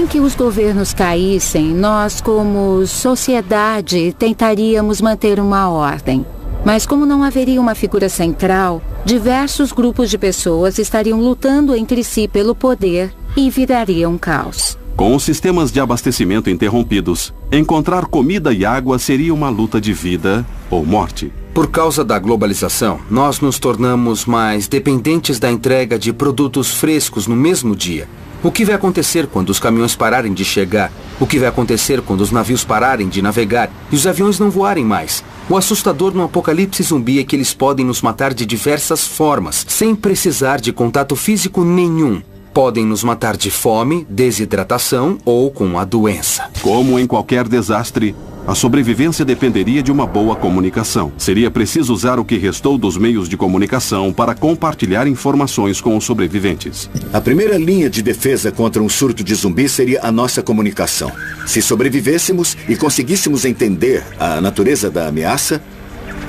Assim que os governos caíssem, nós, como sociedade, tentaríamos manter uma ordem. Mas como não haveria uma figura central, diversos grupos de pessoas estariam lutando entre si pelo poder e viraria um caos. Com os sistemas de abastecimento interrompidos, encontrar comida e água seria uma luta de vida ou morte. Por causa da globalização, nós nos tornamos mais dependentes da entrega de produtos frescos no mesmo dia. O que vai acontecer quando os caminhões pararem de chegar? O que vai acontecer quando os navios pararem de navegar e os aviões não voarem mais? O assustador no apocalipse zumbi é que eles podem nos matar de diversas formas, sem precisar de contato físico nenhum. Podem nos matar de fome, desidratação ou com a doença. Como em qualquer desastre, a sobrevivência dependeria de uma boa comunicação. Seria preciso usar o que restou dos meios de comunicação para compartilhar informações com os sobreviventes. A primeira linha de defesa contra um surto de zumbi seria a nossa comunicação. Se sobrevivêssemos e conseguíssemos entender a natureza da ameaça,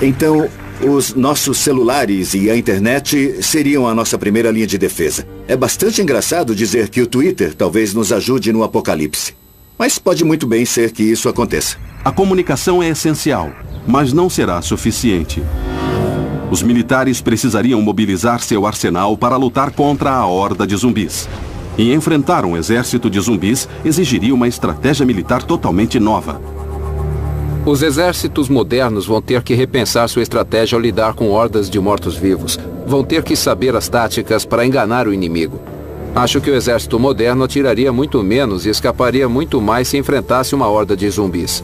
então os nossos celulares e a internet seriam a nossa primeira linha de defesa. É bastante engraçado dizer que o Twitter talvez nos ajude no apocalipse. Mas pode muito bem ser que isso aconteça. A comunicação é essencial, mas não será suficiente. Os militares precisariam mobilizar seu arsenal para lutar contra a horda de zumbis. E enfrentar um exército de zumbis exigiria uma estratégia militar totalmente nova. Os exércitos modernos vão ter que repensar sua estratégia ao lidar com hordas de mortos-vivos. Vão ter que saber as táticas para enganar o inimigo. Acho que o exército moderno atiraria muito menos e escaparia muito mais se enfrentasse uma horda de zumbis.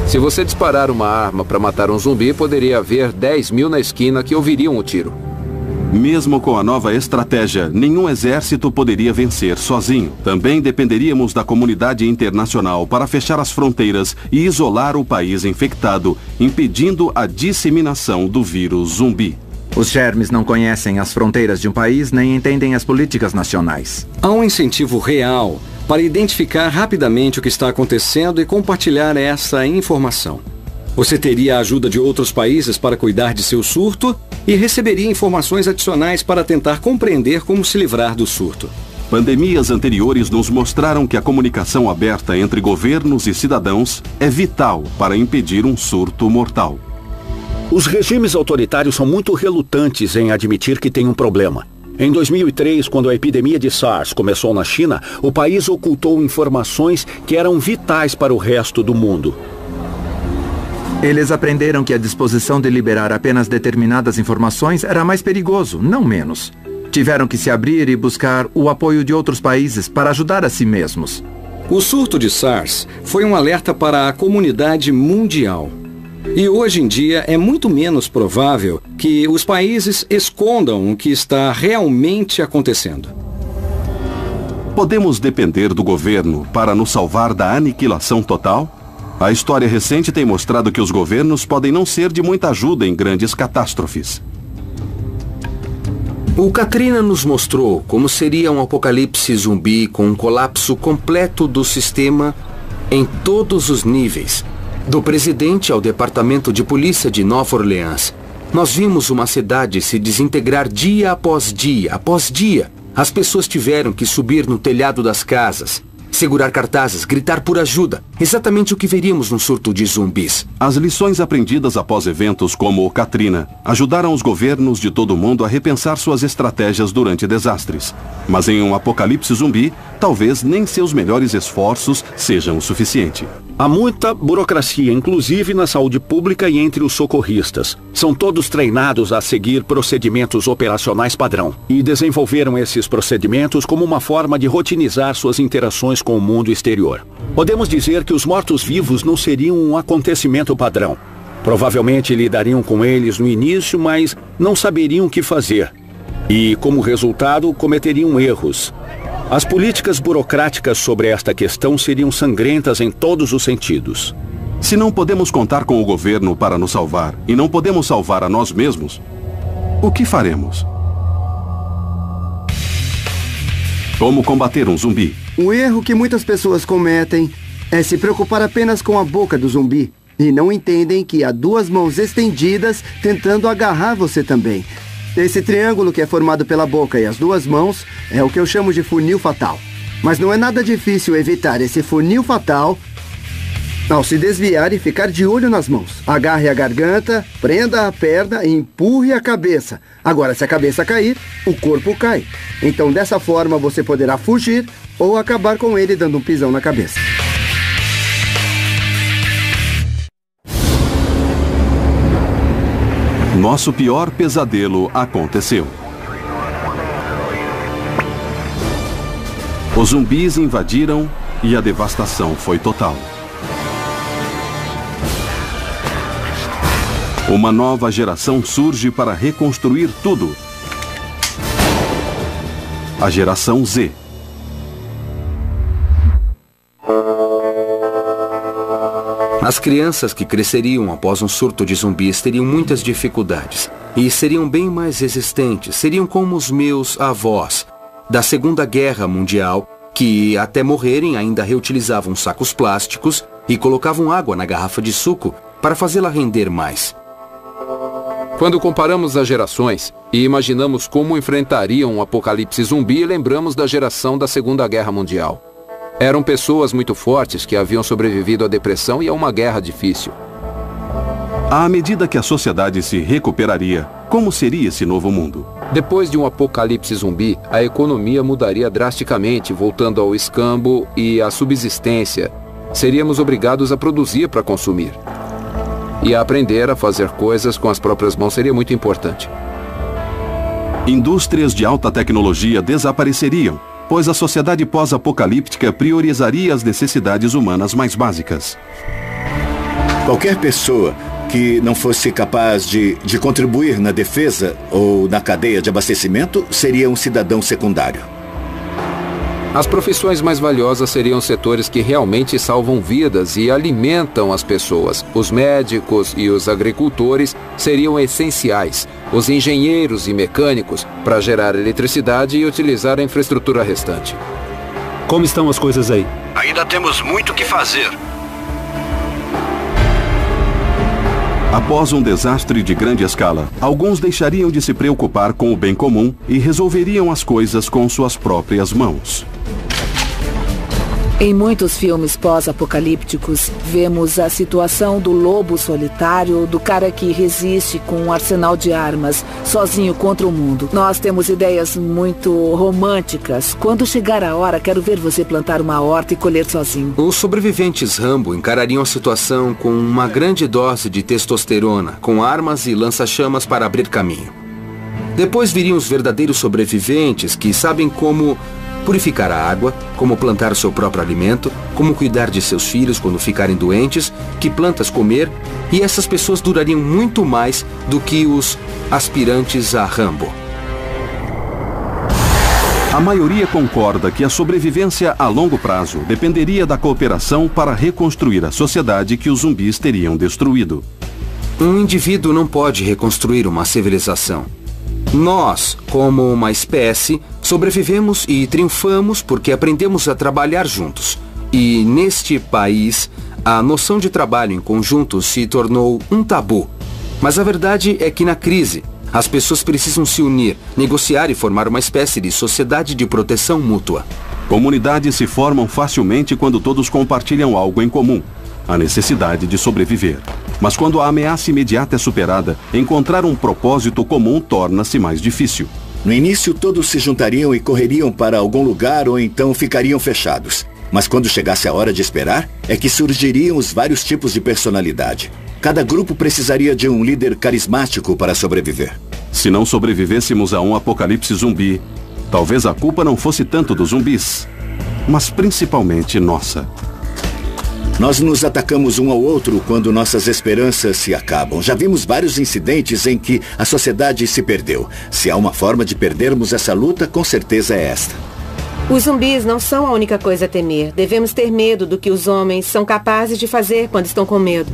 Se você disparar uma arma para matar um zumbi, poderia haver 10 mil na esquina que ouviriam o tiro. Mesmo com a nova estratégia, nenhum exército poderia vencer sozinho. Também dependeríamos da comunidade internacional para fechar as fronteiras e isolar o país infectado, impedindo a disseminação do vírus zumbi. Os germes não conhecem as fronteiras de um país nem entendem as políticas nacionais. Há um incentivo real para identificar rapidamente o que está acontecendo e compartilhar essa informação. Você teria a ajuda de outros países para cuidar de seu surto e receberia informações adicionais para tentar compreender como se livrar do surto. Pandemias anteriores nos mostraram que a comunicação aberta entre governos e cidadãos é vital para impedir um surto mortal. Os regimes autoritários são muito relutantes em admitir que tem um problema. Em 2003, quando a epidemia de SARS começou na China, o país ocultou informações que eram vitais para o resto do mundo. Eles aprenderam que a disposição de liberar apenas determinadas informações era mais perigoso, não menos. Tiveram que se abrir e buscar o apoio de outros países para ajudar a si mesmos. O surto de SARS foi um alerta para a comunidade mundial. E hoje em dia é muito menos provável que os países escondam o que está realmente acontecendo. Podemos depender do governo para nos salvar da aniquilação total? A história recente tem mostrado que os governos podem não ser de muita ajuda em grandes catástrofes. O Katrina nos mostrou como seria um apocalipse zumbi com um colapso completo do sistema em todos os níveis. Do presidente ao departamento de polícia de Nova Orleans. Nós vimos uma cidade se desintegrar dia após dia, após dia. As pessoas tiveram que subir no telhado das casas, segurar cartazes, gritar por ajuda. Exatamente o que veríamos num surto de zumbis. As lições aprendidas após eventos como o Katrina ajudaram os governos de todo o mundo a repensar suas estratégias durante desastres. Mas em um apocalipse zumbi, talvez nem seus melhores esforços sejam o suficiente. Há muita burocracia, inclusive na saúde pública e entre os socorristas. São todos treinados a seguir procedimentos operacionais padrão e desenvolveram esses procedimentos como uma forma de rotinizar suas interações com o mundo exterior. Podemos dizer que os mortos-vivos não seriam um acontecimento padrão. Provavelmente lidariam com eles no início, mas não saberiam o que fazer. E, como resultado, cometeriam erros. As políticas burocráticas sobre esta questão seriam sangrentas em todos os sentidos. Se não podemos contar com o governo para nos salvar e não podemos salvar a nós mesmos, o que faremos? Como combater um zumbi? Um erro que muitas pessoas cometem é se preocupar apenas com a boca do zumbi e não entendem que há duas mãos estendidas tentando agarrar você também. Esse triângulo que é formado pela boca e as duas mãos é o que eu chamo de funil fatal. Mas não é nada difícil evitar esse funil fatal ao se desviar e ficar de olho nas mãos. Agarre a garganta, prenda a perna e empurre a cabeça. Agora, se a cabeça cair, o corpo cai. Então, dessa forma, você poderá fugir ou acabar com ele dando um pisão na cabeça. Nosso pior pesadelo aconteceu. Os zumbis invadiram e a devastação foi total. Uma nova geração surge para reconstruir tudo. A geração Z. As crianças que cresceriam após um surto de zumbis teriam muitas dificuldades e seriam bem mais resistentes. Seriam como os meus avós da Segunda Guerra Mundial, que até morrerem ainda reutilizavam sacos plásticos e colocavam água na garrafa de suco para fazê-la render mais. Quando comparamos as gerações e imaginamos como enfrentariam um apocalipse zumbi, lembramos da geração da Segunda Guerra Mundial. Eram pessoas muito fortes que haviam sobrevivido à depressão e a uma guerra difícil. À medida que a sociedade se recuperaria, como seria esse novo mundo? Depois de um apocalipse zumbi, a economia mudaria drasticamente, voltando ao escambo e à subsistência. Seríamos obrigados a produzir para consumir. E a aprender a fazer coisas com as próprias mãos seria muito importante. Indústrias de alta tecnologia desapareceriam, pois a sociedade pós-apocalíptica priorizaria as necessidades humanas mais básicas. Qualquer pessoa que não fosse capaz de contribuir na defesa ou na cadeia de abastecimento seria um cidadão secundário. As profissões mais valiosas seriam setores que realmente salvam vidas e alimentam as pessoas. Os médicos e os agricultores seriam essenciais. Os engenheiros e mecânicos para gerar eletricidade e utilizar a infraestrutura restante. Como estão as coisas aí? Ainda temos muito que fazer. Após um desastre de grande escala, alguns deixariam de se preocupar com o bem comum e resolveriam as coisas com suas próprias mãos. Em muitos filmes pós-apocalípticos, vemos a situação do lobo solitário, do cara que resiste com um arsenal de armas, sozinho contra o mundo. Nós temos ideias muito românticas. Quando chegar a hora, quero ver você plantar uma horta e colher sozinho. Os sobreviventes Rambo encarariam a situação com uma grande dose de testosterona, com armas e lança-chamas para abrir caminho. Depois viriam os verdadeiros sobreviventes que sabem como purificar a água, como plantar o seu próprio alimento, como cuidar de seus filhos quando ficarem doentes, que plantas comer, e essas pessoas durariam muito mais do que os aspirantes a Rambo. A maioria concorda que a sobrevivência a longo prazo dependeria da cooperação para reconstruir a sociedade que os zumbis teriam destruído. Um indivíduo não pode reconstruir uma civilização. Nós, como uma espécie, sobrevivemos e triunfamos porque aprendemos a trabalhar juntos. E neste país, a noção de trabalho em conjunto se tornou um tabu. Mas a verdade é que na crise, as pessoas precisam se unir, negociar e formar uma espécie de sociedade de proteção mútua. Comunidades se formam facilmente quando todos compartilham algo em comum, a necessidade de sobreviver. Mas quando a ameaça imediata é superada, encontrar um propósito comum torna-se mais difícil. No início, todos se juntariam e correriam para algum lugar ou então ficariam fechados. Mas quando chegasse a hora de esperar, é que surgiriam os vários tipos de personalidade. Cada grupo precisaria de um líder carismático para sobreviver. Se não sobrevivêssemos a um apocalipse zumbi, talvez a culpa não fosse tanto dos zumbis, mas principalmente nossa. Nós nos atacamos um ao outro quando nossas esperanças se acabam. Já vimos vários incidentes em que a sociedade se perdeu. Se há uma forma de perdermos essa luta, com certeza é esta. Os zumbis não são a única coisa a temer. Devemos ter medo do que os homens são capazes de fazer quando estão com medo.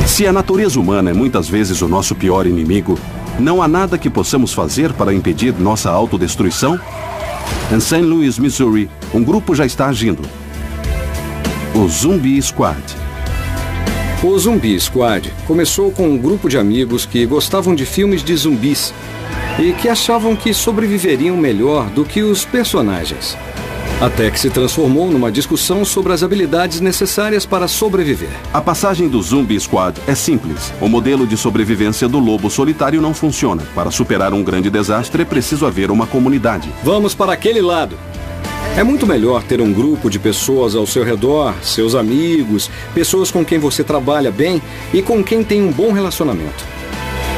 Se a natureza humana é muitas vezes o nosso pior inimigo, não há nada que possamos fazer para impedir nossa autodestruição? Em St. Louis, Missouri, um grupo já está agindo. O Zumbi Squad. O Zumbi Squad começou com um grupo de amigos que gostavam de filmes de zumbis. e que achavam que sobreviveriam melhor do que os personagens. Até que se transformou numa discussão sobre as habilidades necessárias para sobreviver. A passagem do Zumbi Squad é simples. O modelo de sobrevivência do lobo solitário não funciona. Para superar um grande desastre é preciso haver uma comunidade. Vamos para aquele lado. É muito melhor ter um grupo de pessoas ao seu redor, seus amigos, pessoas com quem você trabalha bem e com quem tem um bom relacionamento.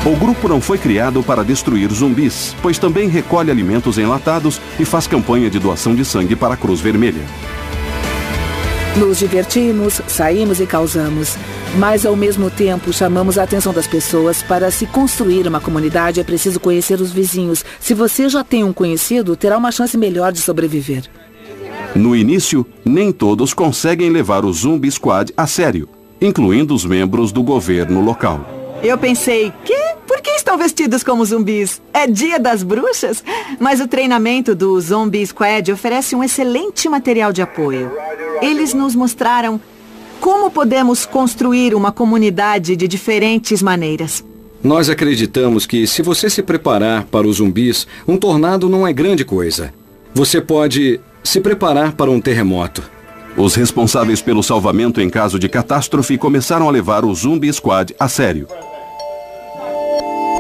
O grupo não foi criado para destruir zumbis, pois também recolhe alimentos enlatados e faz campanha de doação de sangue para a Cruz Vermelha. Nos divertimos, saímos e causamos. Mas, ao mesmo tempo, chamamos a atenção das pessoas. Para se construir uma comunidade, é preciso conhecer os vizinhos. Se você já tem um conhecido, terá uma chance melhor de sobreviver. No início, nem todos conseguem levar o Zumbi Squad a sério, incluindo os membros do governo local. Eu pensei, por que estão vestidos como zumbis? É dia das bruxas? Mas o treinamento do Zombie Squad oferece um excelente material de apoio. Eles nos mostraram como podemos construir uma comunidade de diferentes maneiras. Nós acreditamos que se você se preparar para os zumbis, um tornado não é grande coisa. Você pode se preparar para um terremoto. Os responsáveis pelo salvamento em caso de catástrofe começaram a levar o Zumbi Squad a sério.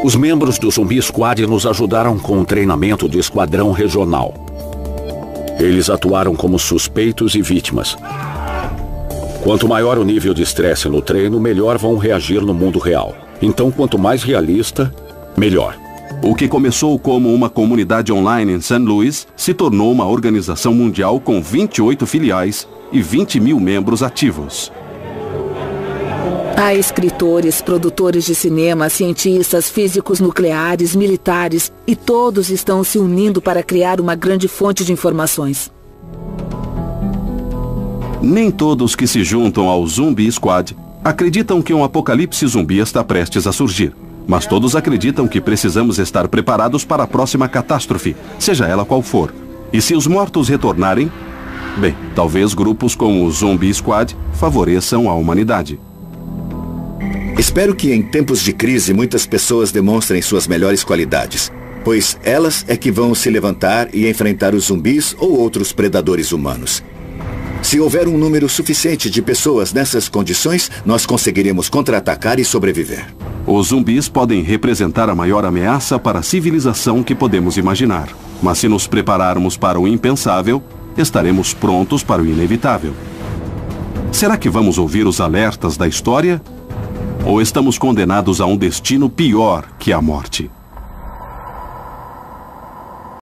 Os membros do Zumbi Squad nos ajudaram com o treinamento de esquadrão regional. Eles atuaram como suspeitos e vítimas. Quanto maior o nível de estresse no treino, melhor vão reagir no mundo real. Então, quanto mais realista, melhor. O que começou como uma comunidade online em St. Louis se tornou uma organização mundial com 28 filiais e 20 mil membros ativos. Há escritores, produtores de cinema, cientistas, físicos nucleares, militares, e todos estão se unindo para criar uma grande fonte de informações. Nem todos que se juntam ao Zumbi Squad acreditam que um apocalipse zumbi está prestes a surgir. Mas todos acreditam que precisamos estar preparados para a próxima catástrofe, seja ela qual for. E se os mortos retornarem, bem, talvez grupos como o Zumbi Squad favoreçam a humanidade. Espero que em tempos de crise muitas pessoas demonstrem suas melhores qualidades, pois elas é que vão se levantar e enfrentar os zumbis ou outros predadores humanos. Se houver um número suficiente de pessoas nessas condições, nós conseguiremos contra-atacar e sobreviver. Os zumbis podem representar a maior ameaça para a civilização que podemos imaginar. Mas se nos prepararmos para o impensável, estaremos prontos para o inevitável. Será que vamos ouvir os alertas da história? Ou estamos condenados a um destino pior que a morte?